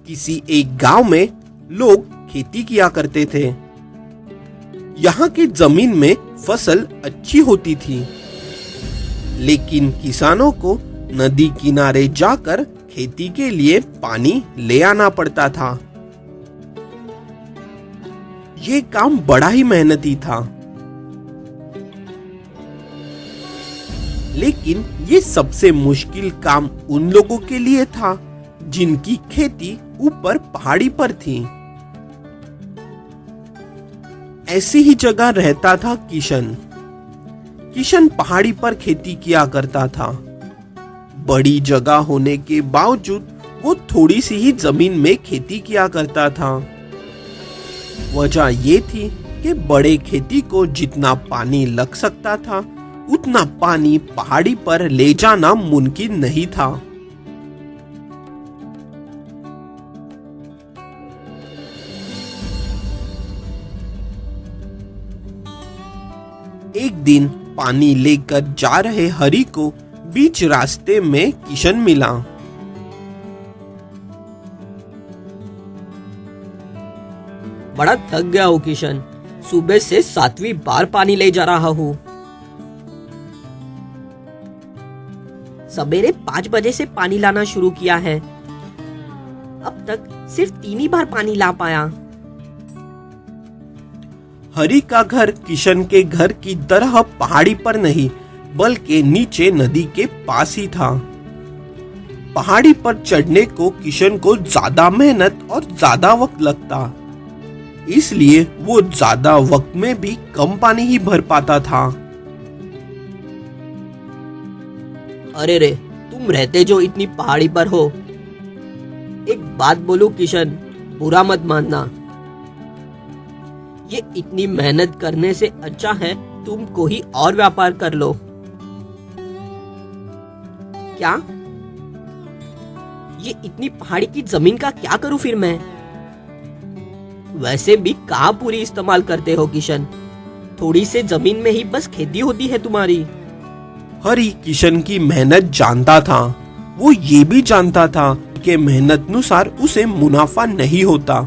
किसी एक गांव में लोग खेती किया करते थे। यहाँ की जमीन में फसल अच्छी होती थी, लेकिन किसानों को नदी किनारे जाकर खेती के लिए पानी ले आना पड़ता था। ये काम बड़ा ही मेहनती था, लेकिन ये सबसे मुश्किल काम उन लोगों के लिए था जिनकी खेती ऊपर पहाड़ी पर थी। ऐसी ही जगह रहता था किशन। किशन पहाड़ी पर खेती किया करता था। बड़ी जगह होने के बावजूद वो थोड़ी सी ही जमीन में खेती किया करता था। वजह ये थी कि बड़े खेती को जितना पानी लग सकता था, उतना पानी पहाड़ी पर ले जाना मुमकिन नहीं था। एक दिन पानी लेकर जा रहे हरि को बीच रास्ते में किशन मिला। बड़ा थक गया हूँ किशन, सुबह से 7वीं बार पानी ले जा रहा हूँ। सवेरे 5 बजे से पानी लाना शुरू किया है, अब तक सिर्फ 3 ही बार पानी ला पाया। हरि का घर किशन के घर की तरह पहाड़ी पर नहीं, बल्कि नीचे नदी के पास ही था। पहाड़ी पर चढ़ने को किशन को ज्यादा मेहनत और ज्यादा वक्त लगता, इसलिए वो ज्यादा वक्त में भी कम पानी ही भर पाता था। अरे रे, तुम रहते जो इतनी पहाड़ी पर हो, एक बात बोलूं किशन, बुरा मत मानना। ये इतनी मेहनत करने से अच्छा है तुम कोई और व्यापार कर लो। क्या? ये इतनी पहाड़ी की जमीन का क्या करूं फिर मैं? वैसे भी कहाँ पूरी इस्तेमाल करते हो किशन, थोड़ी से जमीन में ही बस खेती होती है तुम्हारी। हरि किशन की मेहनत जानता था। वो ये भी जानता था कि मेहनत अनुसार उसे मुनाफा नहीं होता,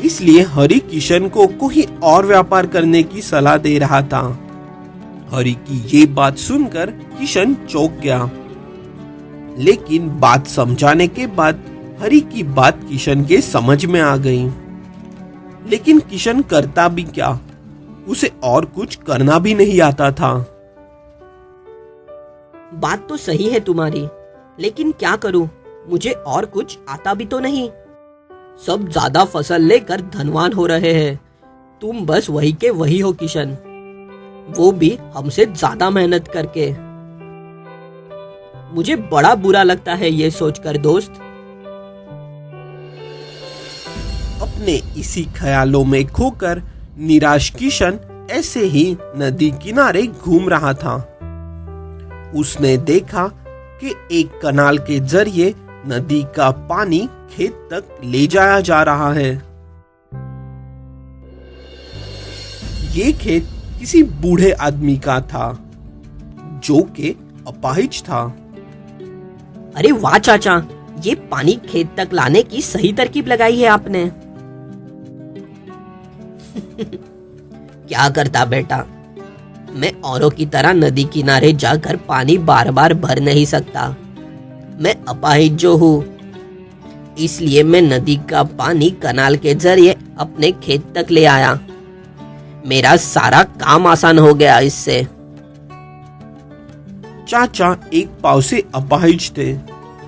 इसलिए हरि किशन को कोई और व्यापार करने की सलाह दे रहा था। हरि की ये बात सुनकर किशन चौंक गया, लेकिन बात समझाने के बाद हरि की बात किशन के समझ में आ गई। लेकिन किशन करता भी क्या, उसे और कुछ करना भी नहीं आता था। बात तो सही है तुम्हारी, लेकिन क्या करूं, मुझे और कुछ आता भी तो नहीं। सब ज्यादा फसल लेकर धनवान हो रहे हैं, तुम बस वही के वही हो किशन, वो भी हमसे ज्यादा मेहनत करके। मुझे बड़ा बुरा लगता है ये सोचकर दोस्त। अपने इसी ख्यालों में खोकर निराश किशन ऐसे ही नदी किनारे घूम रहा था। उसने देखा कि एक कनाल के जरिए नदी का पानी खेत तक ले जाया जा रहा है। ये खेत किसी बूढ़े आदमी का था, जो कि अपाहिज था। अरे वाह चाचा, ये पानी खेत तक लाने की सही तरकीब लगाई है आपने। क्या करता बेटा, मैं औरों की तरह नदी किनारे जाकर पानी बार बार भर नहीं सकता। मैं अपाहिज जो हूँ, इसलिए मैं नदी का पानी कनाल के जरिए अपने खेत तक ले आया। मेरा सारा काम आसान हो गया इससे। चाचा एक पाव से अपाहिज थे।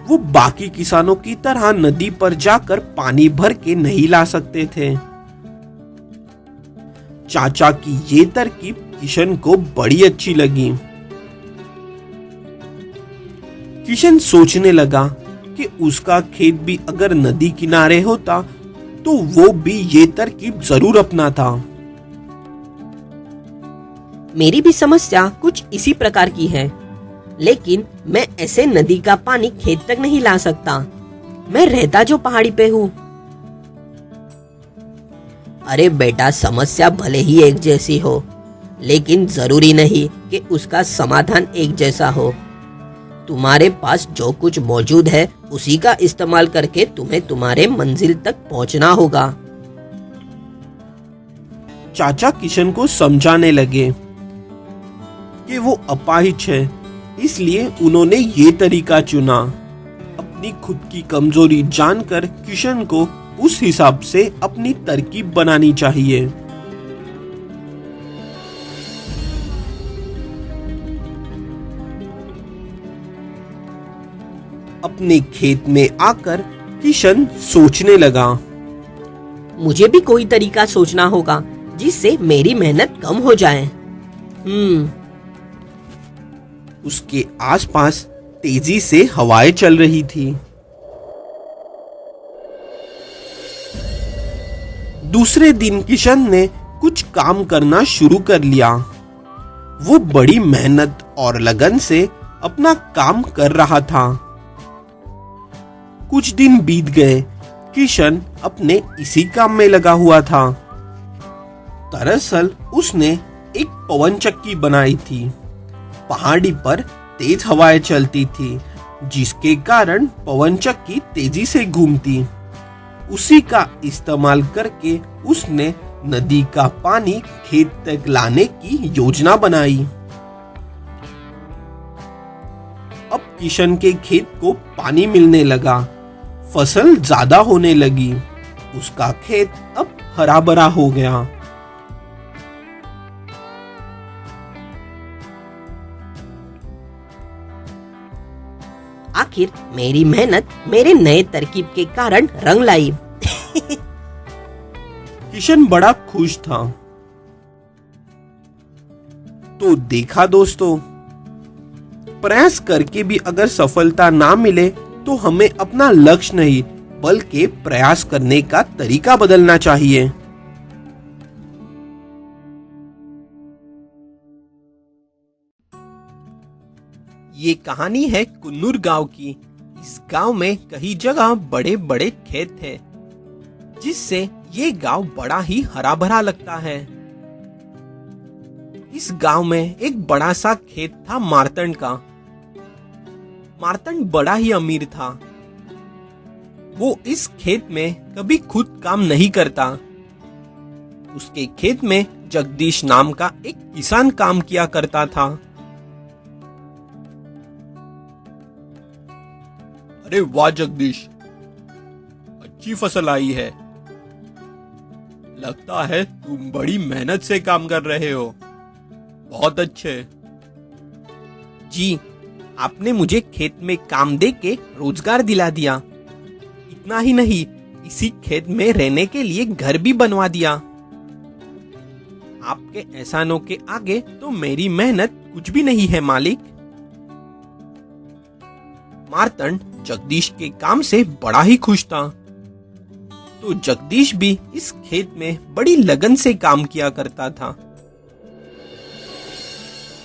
वो बाकी किसानों की तरह नदी पर जाकर पानी भर के नहीं ला सकते थे। चाचा की ये तरकीब किशन को बड़ी अच्छी लगी। किशन सोचने लगा कि उसका खेत भी अगर नदी किनारे होता तो वो भी ये तरकीब जरूर अपनाता। मेरी भी समस्या कुछ इसी प्रकार की है, लेकिन मैं ऐसे नदी का पानी खेत तक नहीं ला सकता। मैं रहता जो पहाड़ी पे हूँ। अरे बेटा, समस्या भले ही एक जैसी हो, लेकिन जरूरी नहीं कि उसका समाधान एक जैसा हो। तुम्हारे पास जो कुछ मौजूद है उसी का इस्तेमाल करके तुम्हें तुम्हारे मंजिल तक पहुंचना होगा। चाचा किशन को समझाने लगे कि वो अपाहिज है, इसलिए उन्होंने ये तरीका चुना। अपनी खुद की कमजोरी जानकर किशन को उस हिसाब से अपनी तरकीब बनानी चाहिए। अपने खेत में आकर किशन सोचने लगा, मुझे भी कोई तरीका सोचना होगा जिससे मेरी मेहनत कम हो जाए। उसके आसपास तेजी से हवाएं चल रही थी। दूसरे दिन किशन ने कुछ काम करना शुरू कर लिया। वो बड़ी मेहनत और लगन से अपना काम कर रहा था। कुछ दिन बीत गए, किशन अपने इसी काम में लगा हुआ था। दरअसल उसने एक पवन चक्की बनाई थी। पहाड़ी पर तेज हवाएं चलती थी, जिसके कारण पवन चक्की तेजी से घूमती। उसी का इस्तेमाल करके उसने नदी का पानी खेत तक लाने की योजना बनाई। अब किशन के खेत को पानी मिलने लगा, फसल ज्यादा होने लगी। उसका खेत अब हरा भरा हो गया। आखिर मेरी मेहनत मेरे नए तरकीब के कारण रंग लाई। किशन बड़ा खुश था। तो देखा दोस्तों, प्रयास करके भी अगर सफलता ना मिले तो हमें अपना लक्ष्य नहीं बल्कि प्रयास करने का तरीका बदलना चाहिए। ये कहानी है कुन्नूर गांव की। इस गांव में कई जगह बड़े बड़े खेत थे, जिससे ये गांव बड़ा ही हरा भरा लगता है। इस गांव में एक बड़ा सा खेत था मार्तंड का। मार्तंड बड़ा ही अमीर था। वो इस खेत में कभी खुद काम नहीं करता। उसके खेत में जगदीश नाम का एक किसान काम किया करता था। अरे वाह जगदीश, अच्छी फसल आई है। लगता है तुम बड़ी मेहनत से काम कर रहे हो। बहुत अच्छे। जी, आपने मुझे खेत में काम दे के रोजगार दिला दिया। इतना ही नहीं, इसी खेत में रहने के लिए घर भी बनवा दिया। आपके एहसानों के आगे तो मेरी मेहनत कुछ भी नहीं है मालिक। मार्तंड जगदीश के काम से बड़ा ही खुश था। तो जगदीश भी इस खेत में बड़ी लगन से काम किया करता था।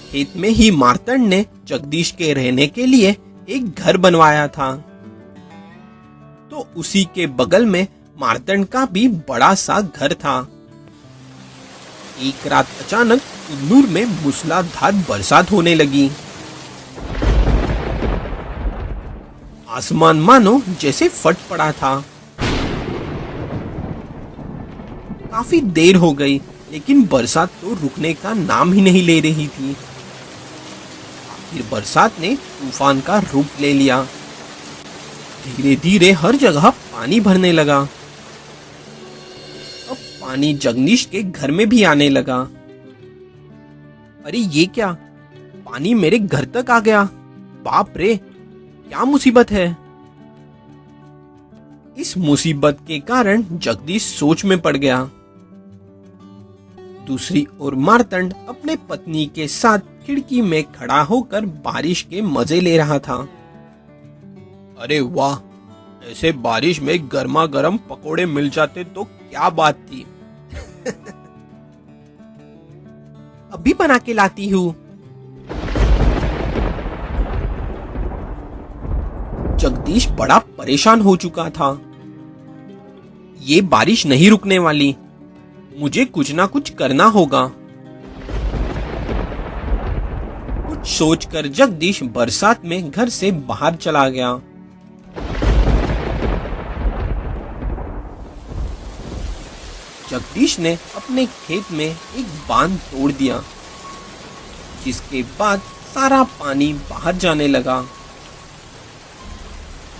खेत में ही मार्तंड ने जगदीश के रहने के लिए एक घर बनवाया था। तो उसी के बगल में मार्तंड का भी बड़ा सा घर था। एक रात अचानक कुन्नूर में मूसलाधार बरसात होने लगी। आसमान मानो जैसे फट पड़ा था। काफी देर हो गई, लेकिन बरसात तो रुकने का नाम ही नहीं ले रही थी। फिर बरसात ने तूफान का रूप ले लिया। धीरे धीरे हर जगह पानी भरने लगा। अब पानी जगदीश के घर में भी आने लगा। अरे ये क्या, पानी मेरे घर तक आ गया। बाप रे, क्या मुसीबत है। इस मुसीबत के कारण जगदीश सोच में पड़ गया। दूसरी ओर मार्तंड अपने पत्नी के साथ खिड़की में खड़ा होकर बारिश के मजे ले रहा था। अरे वाह, ऐसे बारिश में गर्मा गर्म पकोड़े मिल जाते तो क्या बात थी। अभी बना के लाती हूँ। जगदीश बड़ा परेशान हो चुका था। ये बारिश नहीं रुकने वाली, मुझे कुछ ना कुछ करना होगा। कुछ सोचकर जगदीश बरसात में घर से बाहर चला गया। जगदीश ने अपने खेत में एक बांध तोड़ दिया, जिसके बाद सारा पानी बाहर जाने लगा।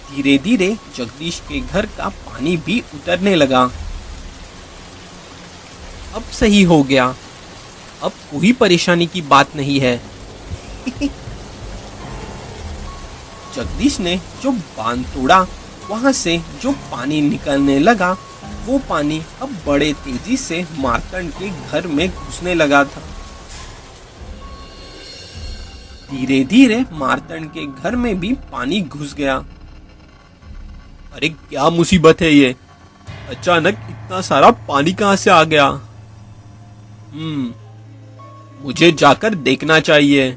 धीरे धीरे जगदीश के घर का पानी भी उतरने लगा। अब सही हो गया, अब कोई परेशानी की बात नहीं है। जगदीश ने जो बांध तोड़ा, वहां से जो पानी निकलने लगा, वो पानी अब बड़े तेजी से मार्तंड के घर में घुसने लगा था। धीरे धीरे मार्तंड के घर में भी पानी घुस गया। अरे क्या मुसीबत है ये, अचानक इतना सारा पानी कहां से आ गया? मुझे जाकर देखना चाहिए।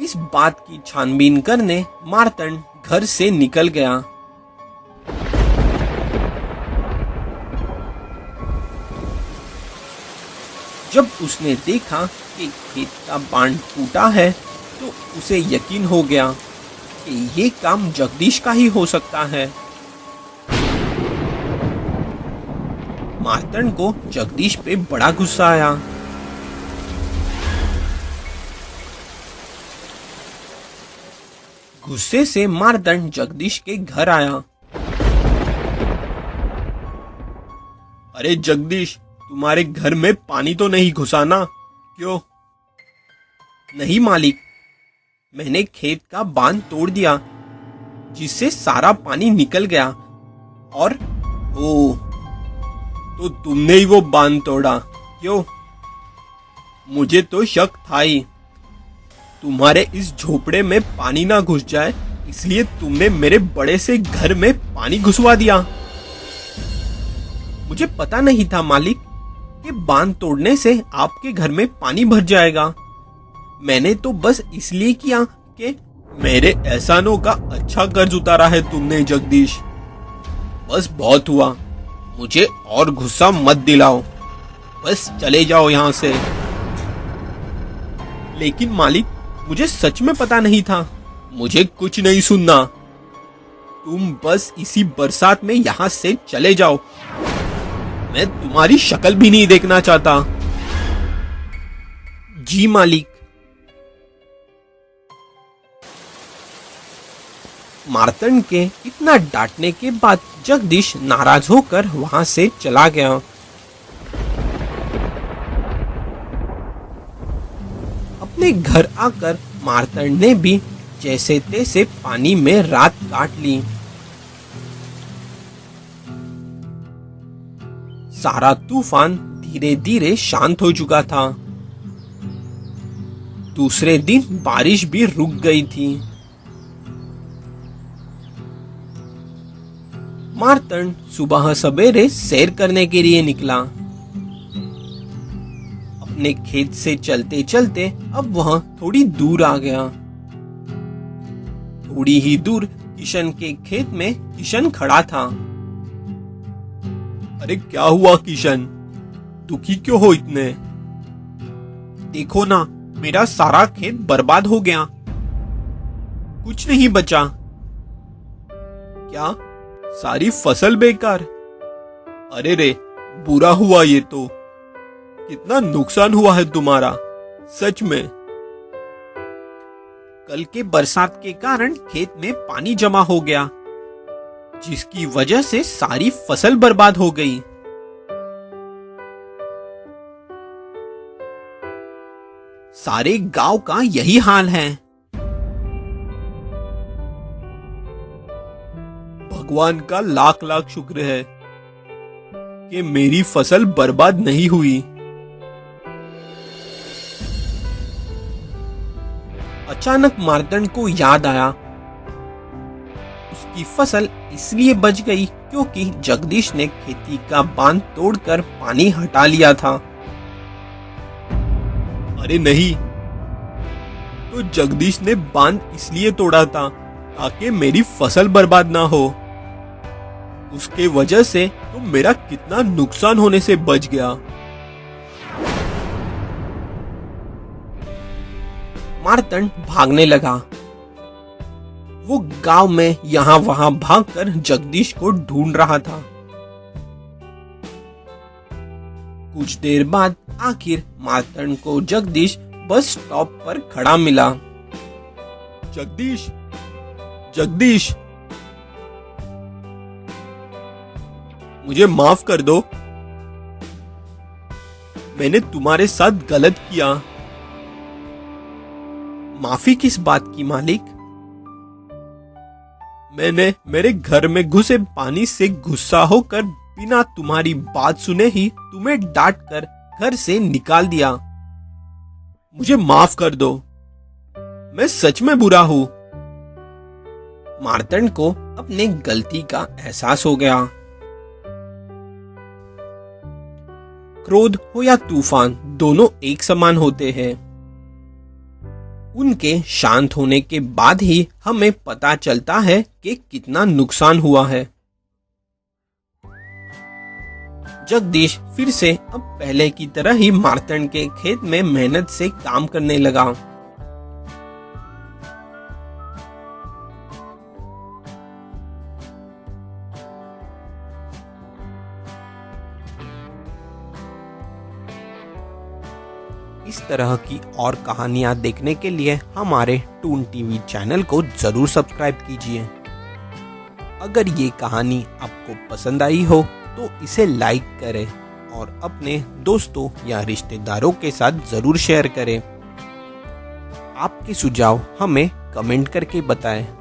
इस बात की छानबीन करने मार्तंड घर से निकल गया। जब उसने देखा कि खेत का बांध टूटा है, तो उसे यकीन हो गया कि ये काम जगदीश का ही हो सकता है। मार्तंड को जगदीश पे बड़ा गुस्सा आया। गुस्से से मार्तंड जगदीश के घर आया। अरे जगदीश, तुम्हारे घर में पानी तो नहीं घुसा ना? क्यों? नहीं मालिक, मैंने खेत का बांध तोड़ दिया, जिससे सारा पानी निकल गया। और तो तुमने ही वो बांध तोड़ा? क्यों? मुझे तो शक था ही, तुम्हारे इस झोपड़े में पानी ना घुस जाए, इसलिए तुमने मेरे बड़े से घर में पानी घुसवा दिया। मुझे पता नहीं था मालिक कि बांध तोड़ने से आपके घर में पानी भर जाएगा। मैंने तो बस इसलिए किया कि मेरे एहसानों का अच्छा कर्ज उतारा है तुमने जगदीश। बस बहुत हुआ, मुझे और गुस्सा मत दिलाओ, बस चले जाओ यहाँ से। लेकिन मालिक, मुझे सच में पता नहीं था। मुझे कुछ नहीं सुनना, तुम बस इसी बरसात में यहाँ से चले जाओ। मैं तुम्हारी शक्ल भी नहीं देखना चाहता। जी मालिक। मार्तंड के इतना डांटने के बाद जगदीश नाराज होकर वहां से चला गया। अपने घर आकर मार्तंड ने भी जैसे तैसे पानी में रात काट ली। सारा तूफान धीरे धीरे शांत हो चुका था। दूसरे दिन बारिश भी रुक गई थी। मार्तंड सुबह सवेरे सैर करने के लिए निकला। अपने खेत से चलते चलते अब वह थोड़ी दूर आ गया। थोड़ी ही दूर किशन के खेत में किशन खड़ा था। अरे क्या हुआ किशन, दुखी क्यों हो इतने? देखो ना, मेरा सारा खेत बर्बाद हो गया, कुछ नहीं बचा। क्या सारी फसल बेकार? अरे रे, बुरा हुआ ये तो। कितना नुकसान हुआ है तुम्हारा, सच में। कल के बरसात के कारण खेत में पानी जमा हो गया, जिसकी वजह से सारी फसल बर्बाद हो गई। सारे गांव का यही हाल है। भगवान का लाख लाख शुक्र है कि मेरी फसल बर्बाद नहीं हुई। अचानक मार्तंड को याद आया, उसकी फसल इसलिए बच गई क्योंकि जगदीश ने खेती का बांध तोड़कर पानी हटा लिया था। अरे नहीं, तो जगदीश ने बांध इसलिए तोड़ा था ताकि मेरी फसल बर्बाद ना हो। उसके वजह से तो मेरा कितना नुकसान होने से बच गया। मार्तंड भागने लगा। वो गांव में यहाँ वहां भागकर जगदीश को ढूंढ रहा था। कुछ देर बाद आखिर मार्तंड को जगदीश बस स्टॉप पर खड़ा मिला। जगदीश, जगदीश, मुझे माफ कर दो। मैंने तुम्हारे साथ गलत किया। माफी किस बात की मालिक? मैंने मेरे घर में घुसे पानी से गुस्सा होकर बिना तुम्हारी बात सुने ही तुम्हें डांट कर घर से निकाल दिया। मुझे माफ कर दो। मैं सच में बुरा हूं। मार्तंड को अपने गलती का एहसास हो गया। क्रोध हो या तूफान, दोनों एक समान होते हैं। उनके शांत होने के बाद ही हमें पता चलता है कि कितना नुकसान हुआ है। जगदीश फिर से अब पहले की तरह ही मार्तंड के खेत में मेहनत से काम करने लगा। इस तरह की और कहानियां देखने के लिए हमारे टून टीवी चैनल को जरूर सब्सक्राइब कीजिए। अगर ये कहानी आपको पसंद आई हो तो इसे लाइक करें और अपने दोस्तों या रिश्तेदारों के साथ जरूर शेयर करें। आपके सुझाव हमें कमेंट करके बताएं।